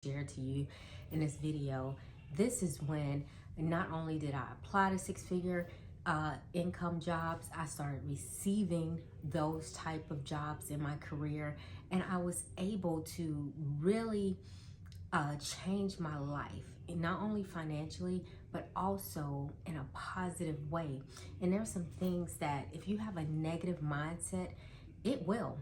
share to you in this video. This is when not only did I apply to six-figure income jobs, I started receiving those type of jobs in my career, and I was able to really change my life, and not only financially but also in a positive way. And there's some things that if you have a negative mindset, it will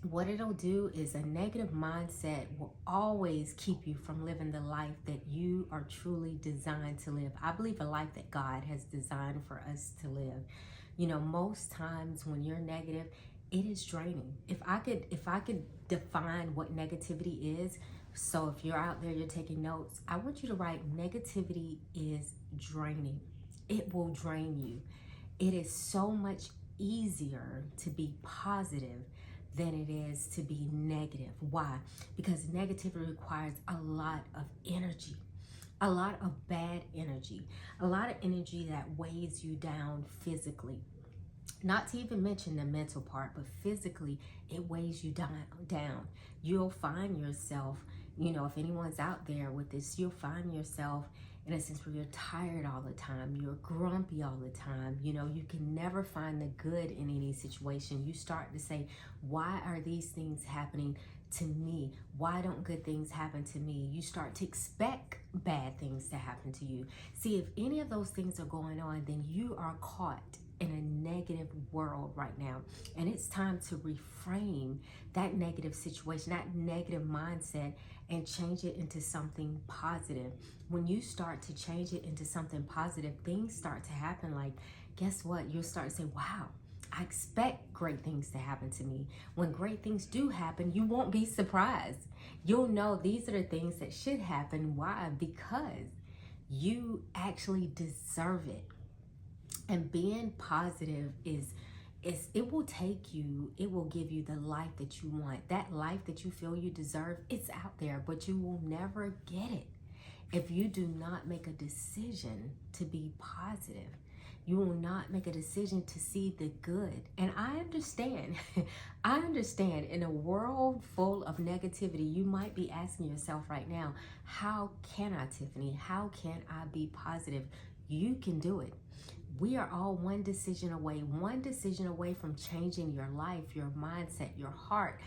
what it'll do is a negative mindset will always keep you from living the life that you are truly designed to live. I believe a life that God has designed for us to live. You know, most times when you're negative, it is draining. If I could define what negativity is, so if you're out there, you're taking notes, I want you to write negativity is draining. It will drain you. It is so much easier to be positive than it is to be negative. Why? Because negativity requires a lot of energy, a lot of bad energy, a lot of energy that weighs you down physically. Not to even mention the mental part, but physically, it weighs you down. You'll find yourself, you know, if anyone's out there with this, you'll find yourself in a sense where you're tired all the time, you're grumpy all the time, you know, you can never find the good in any situation. You start to say, why are these things happening to me? Why don't good things happen to me? You start to expect bad things to happen to you. See, if any of those things are going on, then you are caught in a negative world right now. And it's time to reframe that negative situation, that negative mindset, and change it into something positive. When you start to change it into something positive, things start to happen. Like, guess what? You'll start to say, wow, I expect great things to happen to me. When great things do happen, you won't be surprised. You'll know these are the things that should happen. Why? Because you actually deserve it. And being positive is it will take you, it will give you the life that you want. That life that you feel you deserve, it's out there, but you will never get it if you do not make a decision to be positive. You will not make a decision to see the good. And I understand, I understand in a world full of negativity, you might be asking yourself right now, how can I, Tiffany? How can I be positive? You can do it. We are all one decision away from changing your life, your mindset, your heart,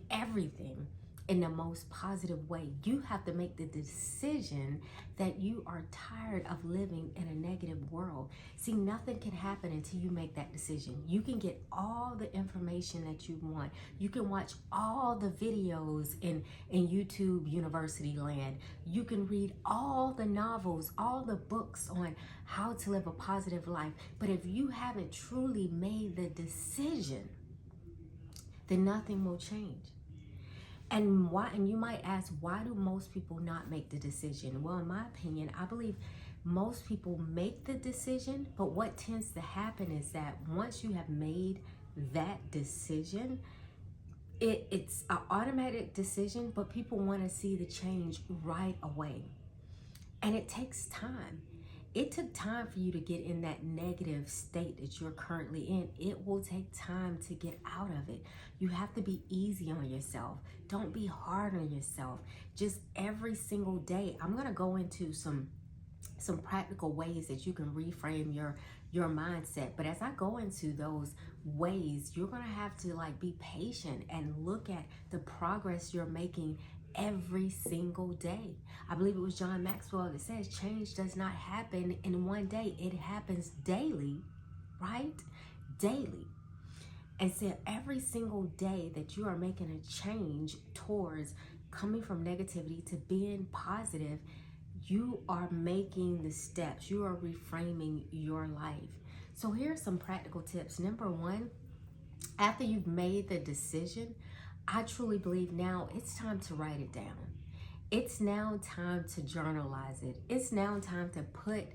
everything in the most positive way. You have to make the decision that you are tired of living in a negative world. See, nothing can happen until you make that decision. You can get all the information that you want. You can watch all the videos in YouTube University land. You can read all the novels, all the books on how to live a positive life. But if you haven't truly made the decision, then nothing will change. And why? And you might ask, why do most people not make the decision? Well, in my opinion, I believe most people make the decision, but what tends to happen is that once you have made that decision, it's an automatic decision, but people want to see the change right away. And it takes time. It took time for you to get in that negative state that you're currently in. It will take time to get out of it. You have to be easy on yourself. Don't be hard on yourself. Just every single day, I'm going to go into some practical ways that you can reframe your mindset. But as I go into those ways, you're going to have to be patient and look at the progress you're making every single day. I believe it was John Maxwell that says change does not happen in one day. It happens daily, right? Daily. And so every single day that you are making a change towards coming from negativity to being positive, you are making the steps. You are reframing your life. So here are some practical tips. Number one, after you've made the decision, I truly believe now it's time to write it down. It's now time to journalize it. It's now time to put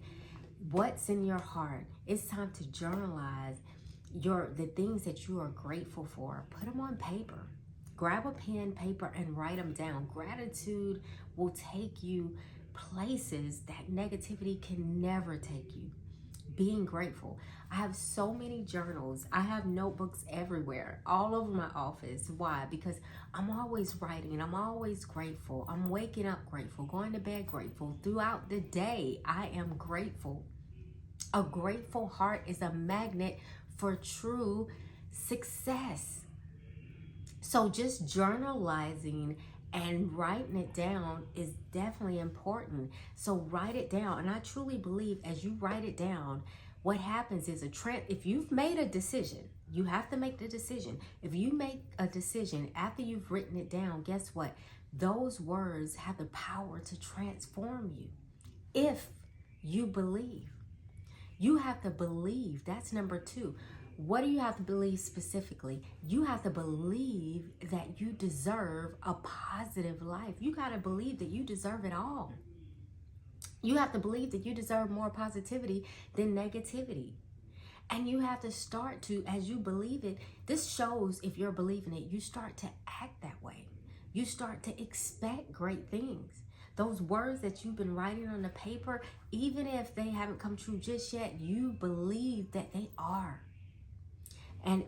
what's in your heart. It's time to journalize the things that you are grateful for. Put them on paper. Grab a pen, paper, and write them down. Gratitude will take you places that negativity can never take you. being grateful. I have so many journals. I have notebooks everywhere, all over my office. Why? Because I'm always writing. I'm always grateful. I'm waking up grateful, going to bed grateful. Throughout the day, I am grateful. A grateful heart is a magnet for true success. So just journalizing and writing it down is definitely important. So write it down. And I truly believe as you write it down, what happens is if you've made a decision, you have to make the decision. If you make a decision after you've written it down, guess what? Those words have the power to transform you. If you believe. You have to believe. That's number 2. What do you have to believe specifically? You have to believe that you deserve a positive life. You got to believe that you deserve it all. You have to believe that you deserve more positivity than negativity. And you have to start to, as you believe it, this shows if you're believing it, you start to act that way. You start to expect great things. Those words that you've been writing on the paper, even if they haven't come true just yet, you believe that they are. And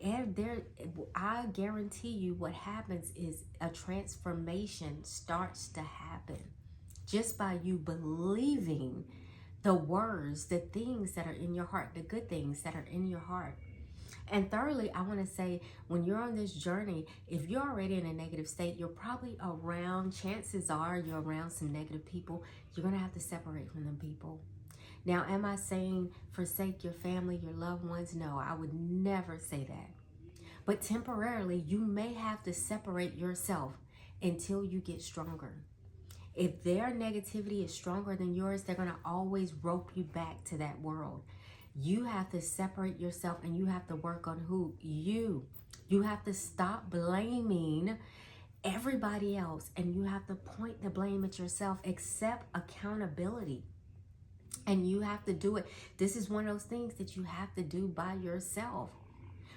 I guarantee you what happens is a transformation starts to happen just by you believing the words, the things that are in your heart, the good things that are in your heart. And thirdly, I want to say, when you're on this journey, if you're already in a negative state, you're probably chances are you're around some negative people. You're going to have to separate from them people. Now, am I saying forsake your family, your loved ones? No, I would never say that. But temporarily, you may have to separate yourself until you get stronger. If their negativity is stronger than yours, they're going to always rope you back to that world. You have to separate yourself, and you have to work on who? You. You have to stop blaming everybody else, and you have to point the blame at yourself. Accept accountability. And you have to do it. This is one of those things that you have to do by yourself.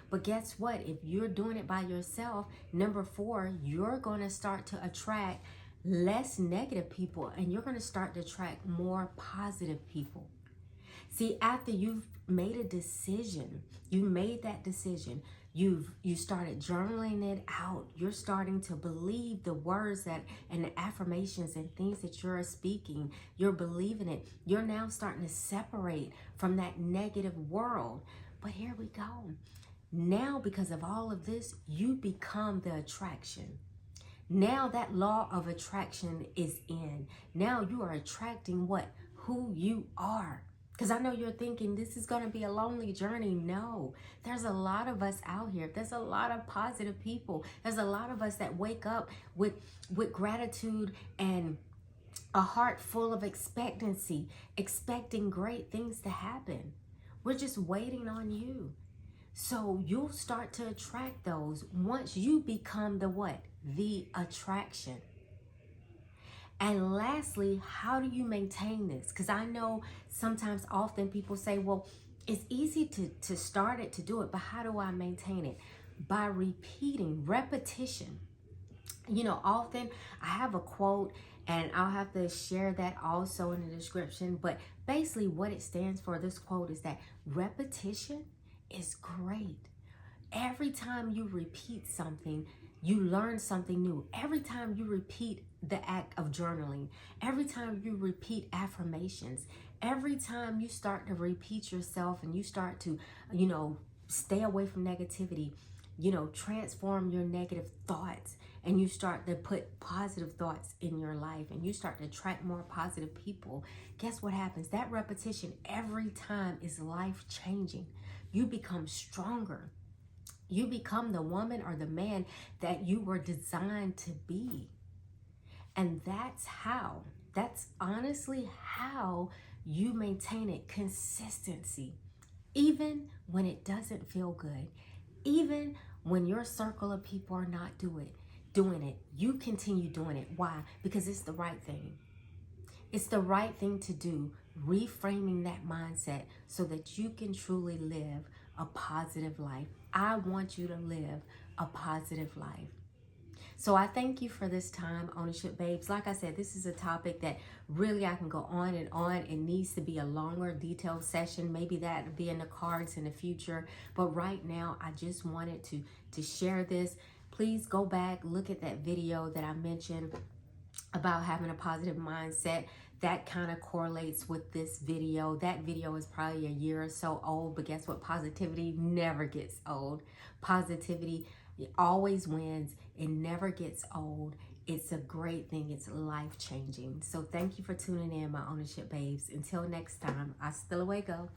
But guess what? If you're doing it by yourself, number 4, you're going to start to attract less negative people, and you're going to start to attract more positive people. See, after you've made a decision, you made that decision, you started journaling it out, you're starting to believe the words that and the affirmations and things that you're speaking, you're believing it. You're now starting to separate from that negative world. But here we go. Now, because of all of this, you become the attraction. Now that law of attraction is in. Now you are attracting what? Who you are. Because I know you're thinking this is going to be a lonely journey. No, there's a lot of us out here. There's a lot of positive people. There's a lot of us that wake up with gratitude and a heart full of expectancy, expecting great things to happen. We're just waiting on you. So you'll start to attract those once you become the what? The attraction. And lastly, how do you maintain this? Because I know sometimes often people say, well, it's easy to start it, to do it, but how do I maintain it? By repeating, repetition. You know, often I have a quote, and I'll have to share that also in the description. But basically what it stands for, this quote, is that repetition is great. Every time you repeat something, you learn something new. Every time you repeat the act of journaling, every time you repeat affirmations, every time you start to repeat yourself and you start to, stay away from negativity, transform your negative thoughts, and you start to put positive thoughts in your life, and you start to attract more positive people, guess what happens? That repetition every time is life changing. You become stronger. You become the woman or the man that you were designed to be. And that's honestly how you maintain it. Consistency. Even when it doesn't feel good, even when your circle of people are not doing it, you continue doing it. Why? Because it's the right thing. It's the right thing to do, reframing that mindset so that you can truly live a positive life. I want you to live a positive life. So I thank you for this time, ownership babes. Like I said, this is a topic that really I can go on and on. It needs to be a longer, detailed session. Maybe that will be in the cards in the future. But right now, I just wanted to share this. Please go back, look at that video that I mentioned about having a positive mindset. That kind of correlates with this video. That video is probably a year or so old, but guess what? Positivity never gets old. Positivity always wins. It never gets old. It's a great thing. It's life-changing. So thank you for tuning in, my ownership babes. Until next time, hasta luego.